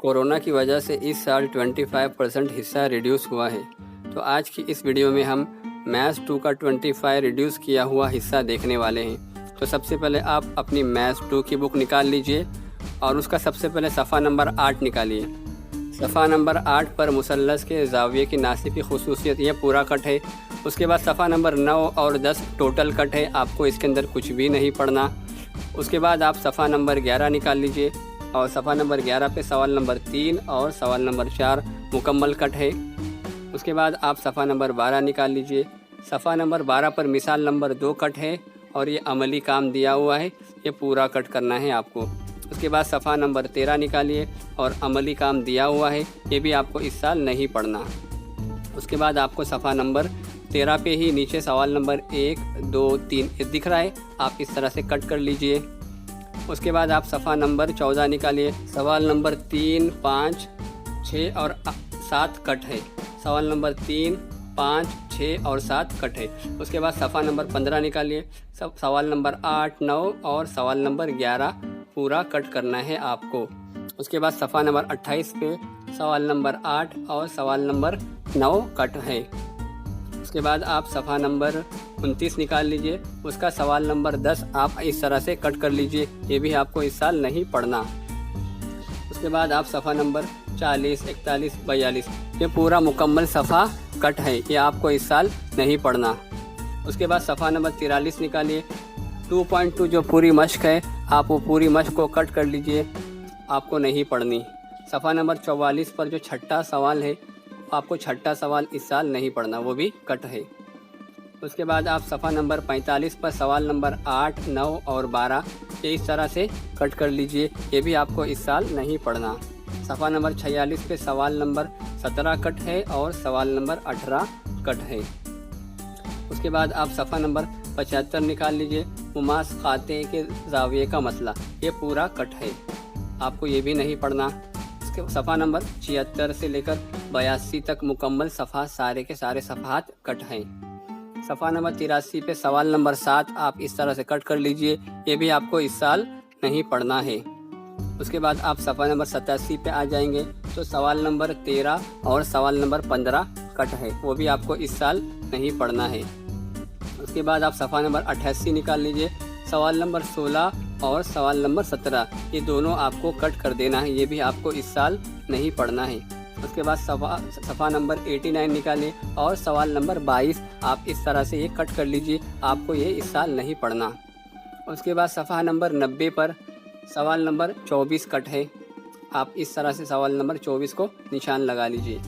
Corona کی وجہ سے اس سال 25% حصہ ریڈیوس ہوا ہے، تو آج کی اس ویڈیو میں ہم میتھس 2 کا 25 ریڈیوس کیا ہوا حصہ دیکھنے والے ہیں۔ تو سب سے پہلے آپ اپنی میتھس 2 کی بک نکال لیجئے اور اس کا سب سے پہلے صفحہ نمبر 8 نکالیے۔ صفحہ نمبر 8 پر مثلث کے زاویے کی ناصب خصوصیت یہ پورا کٹ ہے۔ اس کے بعد صفحہ نمبر 9 اور 10 ٹوٹل کٹ ہے، آپ کو اس کے اندر کچھ بھی نہیں پڑھنا۔ اس کے بعد آپ صفحہ نمبر 11 نکال لیجئے اور صفحہ نمبر 11 پہ سوال نمبر 3 اور سوال نمبر 4 مکمل کٹ ہے۔ اس کے بعد آپ صفحہ نمبر 12 نکال لیجئے۔ صفحہ نمبر 12 پر مثال نمبر 2 کٹ ہے اور یہ عملی کام دیا ہوا ہے، یہ پورا کٹ کرنا ہے آپ کو۔ اس کے بعد صفحہ نمبر 13 نکالیے اور عملی کام دیا ہوا ہے، یہ بھی آپ کو اس سال نہیں پڑھنا۔ اس کے بعد آپ کو صفحہ نمبر 13 پہ ہی نیچے سوال نمبر 1 2 3 یہ دکھ رہا ہے، آپ اس طرح سے کٹ کر لیجئے۔ اس کے بعد آپ صفحہ نمبر 14 نکالیے۔ سوال نمبر 3 5 6 اور 7 کٹ ہے۔ سوال نمبر 3 5 6 اور 7 کٹ ہے۔ اس کے بعد صفحہ نمبر 15 نکالیے۔ سوال نمبر 8 9 اور سوال نمبر 11 پورا کٹ کرنا ہے آپ کو۔ اس کے بعد صفحہ نمبر 28 پہ سوال نمبر 8 اور سوال نمبر 9 کٹ ہے۔ اس کے بعد آپ صفحہ نمبر 29 نکال لیجئے، اس کا سوال نمبر 10 آپ اس طرح سے کٹ کر لیجئے، یہ بھی آپ کو اس سال نہیں پڑھنا۔ اس کے بعد آپ صفحہ نمبر 40 41 42 یہ پورا مکمل صفحہ کٹ ہے، یہ آپ کو اس سال نہیں پڑھنا۔ اس کے بعد صفحہ نمبر 43 نکالیے۔ 2.2 جو پوری مشق ہے، آپ وہ پوری مشق کو کٹ کر لیجئے، آپ کو نہیں پڑھنی۔ صفحہ نمبر 44 پر جو چھٹا سوال ہے، آپ کو چھٹا سوال اس سال نہیں پڑھنا، وہ بھی کٹ ہے۔ اس کے بعد آپ صفحہ نمبر 45 پر سوال نمبر 8 9 اور 12 یہ اس طرح سے کٹ کر لیجئے، یہ بھی آپ کو اس سال نہیں پڑھنا۔ صفحہ نمبر 46 پہ سوال نمبر 17 کٹ ہے اور سوال نمبر 18 کٹ ہے۔ اس کے بعد آپ صفحہ نمبر 75 نکال لیجئے۔ مماس خاتے کے زاویے کا مسئلہ یہ پورا کٹ ہے، آپ کو یہ بھی نہیں پڑھنا۔ اس کے صفحہ نمبر 76 سے لے کر 82 تک مکمل صفحہ سارے کے سارے صفحات کٹ ہیں۔ صفحہ نمبر 83 پہ سوال نمبر 7 آپ اس طرح سے کٹ کر لیجئے، یہ بھی آپ کو اس سال نہیں پڑھنا ہے۔ اس کے بعد آپ صفحہ نمبر 87 پہ آ جائیں گے تو سوال نمبر 13 اور سوال نمبر 15 کٹ ہے، وہ بھی آپ کو اس سال نہیں پڑھنا ہے۔ اس کے بعد آپ صفحہ نمبر 88 نکال لیجئے۔ سوال نمبر 16 اور سوال نمبر 17 یہ دونوں آپ کو کٹ کر دینا ہے، یہ بھی آپ کو اس سال نہیں پڑھنا ہے۔ اس کے بعد صفحہ نمبر 89 نکالیے اور سوال نمبر 22 آپ اس طرح سے یہ کٹ کر لیجئے، آپ کو یہ اس سال نہیں پڑھنا۔ اس کے بعد صفحہ نمبر 90 پر سوال نمبر 24 کٹ ہے، آپ اس طرح سے سوال نمبر 24 کو نشان لگا لیجئے۔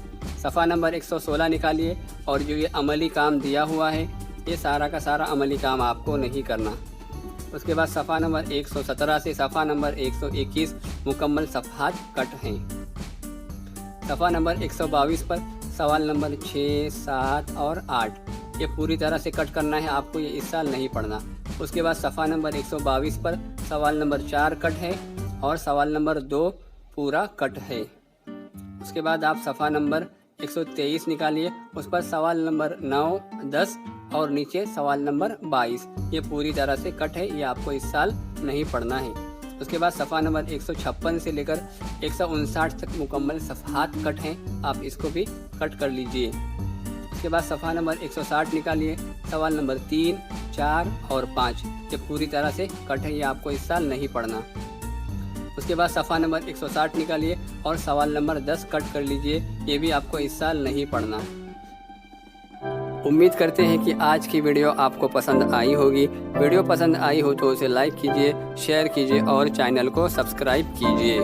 صفحہ نمبر 116 نکالیے اور جو یہ عملی کام دیا ہوا ہے، یہ سارا کا سارا عملی کام آپ کو نہیں کرنا۔ اس کے بعد صفحہ نمبر 117 سے صفحہ نمبر 121 مکمل صفحات کٹ ہیں۔ صفحہ نمبر 122 پر سوال نمبر 6 7 اور 8 یہ پوری طرح سے کٹ کرنا ہے، آپ کو یہ اس سال نہیں پڑھنا۔ اس کے بعد صفحہ نمبر 122 پر سوال نمبر 4 کٹ ہے اور سوال نمبر 2 پورا کٹ ہے۔ اس کے بعد آپ صفحہ نمبر 123 نکالیے، اس پر سوال نمبر 9 10 اور نیچے سوال نمبر 22 یہ پوری طرح سے کٹ ہے، یہ آپ کو اس سال نہیں پڑھنا ہے۔ اس کے بعد صفحہ نمبر 156 سے لے کر 159 تک مکمل صفحات کٹ ہیں، آپ اس کو بھی کٹ کر لیجئے۔ اس کے بعد صفحہ نمبر 160 نکالیے۔ سوال نمبر 3 4 اور 5 یہ پوری طرح سے کٹ ہے، یہ آپ کو اس سال نہیں پڑھنا۔ اس کے بعد صفحہ نمبر 160 نکالیے اور سوال نمبر 10 کٹ کر لیجئے، یہ بھی آپ کو اس سال نہیں پڑھنا۔ امید کرتے ہیں کہ آج کی ویڈیو آپ کو پسند آئی ہوگی۔ ویڈیو پسند آئی ہو تو اسے لائک کیجئے، شیئر کیجئے اور چینل کو سبسکرائب کیجئے۔